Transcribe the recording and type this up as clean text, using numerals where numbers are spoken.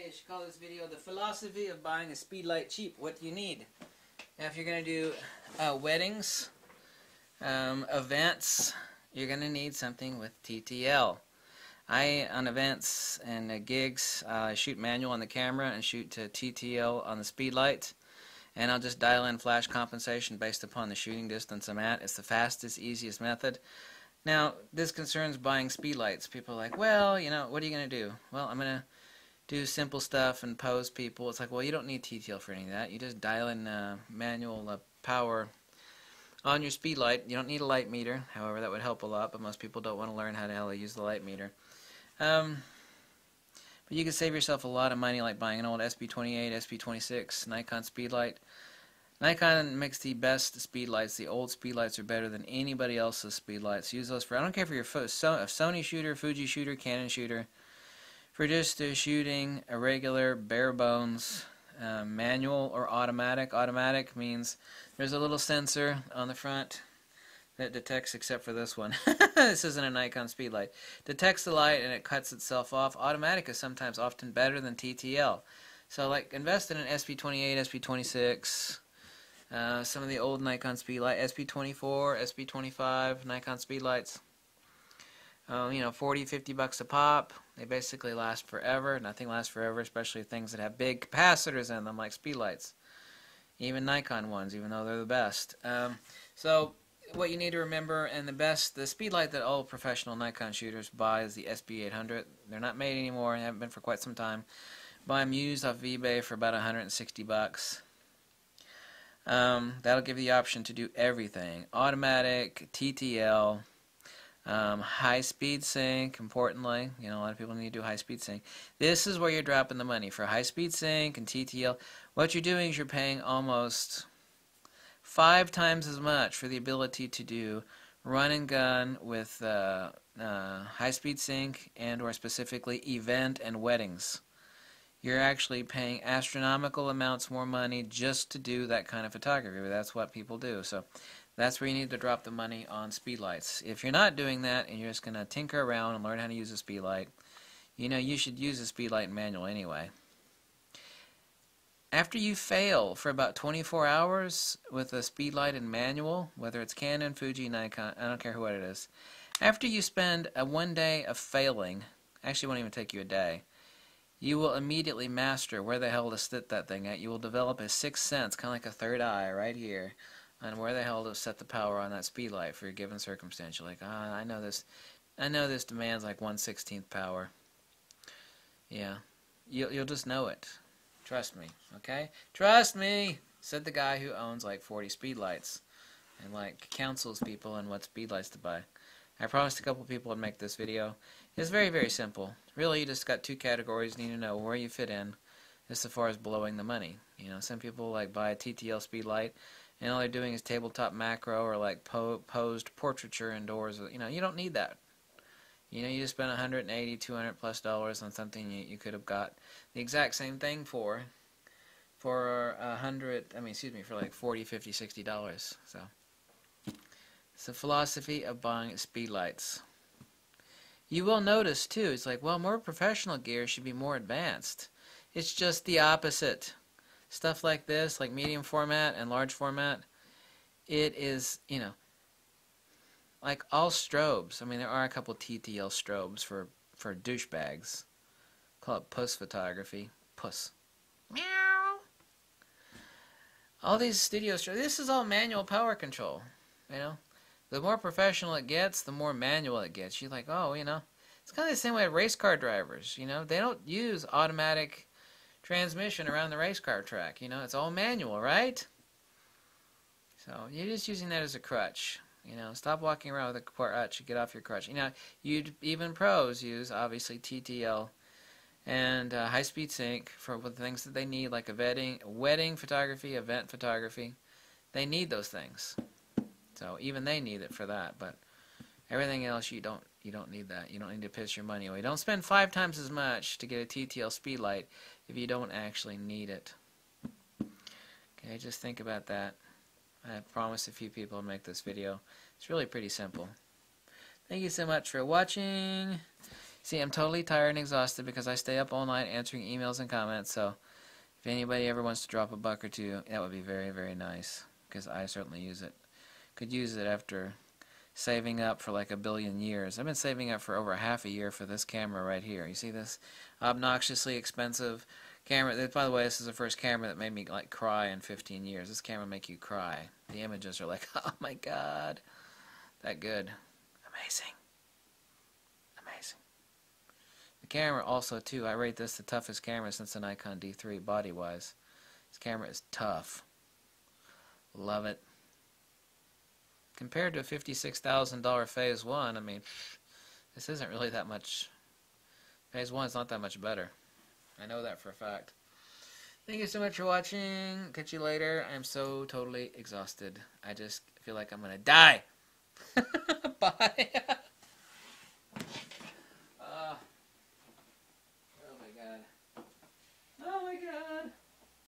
I should call this video the philosophy of buying a speedlight cheap. What do you need? Now if you're going to do weddings, events, you're going to need something with TTL. On events and gigs, shoot manual on the camera and shoot to TTL on the speedlight. And I'll just dial in flash compensation based upon the shooting distance I'm at. It's the fastest, easiest method. Now, this concerns buying speedlights. People are like, well, you know, what are you going to do? Well, I'm going to do simple stuff and pose people. It's like, well, you don't need TTL for any of that. You just dial in manual power on your speedlight. You don't need a light meter. However, that would help a lot, but most people don't want to learn how the hell to use the light meter. But you can save yourself a lot of money like buying an old SP28, SP26 Nikon speedlight. Nikon makes the best speedlights. The old speedlights are better than anybody else's speedlights. Use those for, I don't care if you're a Sony shooter, Fuji shooter, Canon shooter. For just shooting a regular, bare bones, manual or automatic. Automatic means there's a little sensor on the front that detects, except for this one. This isn't a Nikon speedlight. Detects the light and it cuts itself off. Automatic is sometimes often better than TTL. So like invest in an SP28, SP26, some of the old Nikon speedlight, SP24, SP25 Nikon speedlights. You know, 40, 50 bucks a pop. They basically last forever. Nothing lasts forever, especially things that have big capacitors in them like speedlights. Even Nikon ones, even though they're the best. So what you need to remember, and the speedlight that all professional Nikon shooters buy is the SB800. They're not made anymore, they haven't been for quite some time. Buy them used off of eBay for about 160 bucks. That'll give you the option to do everything. Automatic, TTL, high-speed sync, importantly. You know, a lot of people need to do high-speed sync. This is where you're dropping the money. For high-speed sync and TTL, what you're doing is you're paying almost 5 times as much for the ability to do run and gun with high-speed sync and or specifically event and weddings. You're actually paying astronomical amounts more money just to do that kind of photography. But that's what people do. So that's where you need to drop the money on speedlights. If you're not doing that and you're just going to tinker around and learn how to use a speedlight, you know, you should use a speedlight manual anyway. After you fail for about 24 hours with a speedlight and manual, whether it's Canon, Fuji, Nikon, I don't care what it is, after you spend one day of failing, actually it won't even take you a day, you will immediately master where the hell to sit that thing at. You will develop a sixth sense, kind of like a third eye right here, on where the hell to set the power on that speedlight for a given circumstance. You're like, I know this demands like 1/16 power. Yeah, you'll just know it. Trust me, okay? Trust me, said the guy who owns like 40 speedlights and like counsels people on what speedlights to buy. I promised a couple people I'd make this video. It's very, very simple. Really, you just got 2 categories. You need to know where you fit in as far as blowing the money. You know, some people like buy a TTL speedlight and all they're doing is tabletop macro or like posed portraiture indoors. You know, you don't need that. You know, you just spent $180, $200+ on something you could have got the exact same thing for for like $40, $50, $60. So it's the philosophy of buying speedlights. You will notice too, it's like, well, more professional gear should be more advanced. It's just the opposite. Stuff like this, like medium format and large format, it is, you know, like all strobes. I mean, there are a couple TTL strobes for douchebags. Call it puss photography. Puss. Meow. All these studio strobes. This is all manual power control. You know, the more professional it gets, the more manual it gets. You're like, oh, you know, it's kind of the same way with race car drivers. You know, they don't use automatic transmission around the race car track. You know, it's all manual, right? So you're just using that as a crutch. You know, stop walking around with a crutch. Get off your crutch. You know, even pros use obviously TTL and high-speed sync for the things that they need, like a wedding photography, event photography. They need those things. So even they need it for that. But everything else, you don't need that. You don't need to piss your money away. Don't spend 5 times as much to get a TTL speedlight if you don't actually need it. Okay, just think about that. I promised a few people to make this video. It's really pretty simple. Thank you so much for watching. See, I'm totally tired and exhausted because I stay up all night answering emails and comments, so if anybody ever wants to drop a buck or two, that would be very, very nice, because I certainly use it. Could use it after saving up for like 1,000,000,000 years. I've been saving up for over half a year for this camera right here. You see this obnoxiously expensive camera? By the way, this is the first camera that made me like cry in 15 years. This camera make you cry. The images are like, oh my god, that good. Amazing. Amazing. The camera also too, I rate this the toughest camera since the Nikon D3 body wise. This camera is tough. Love it. Compared to a $56,000 Phase 1, I mean, this isn't really that much. Phase 1 is not that much better. I know that for a fact. Thank you so much for watching. Catch you later. I'm so totally exhausted. I just feel like I'm going to die. Bye.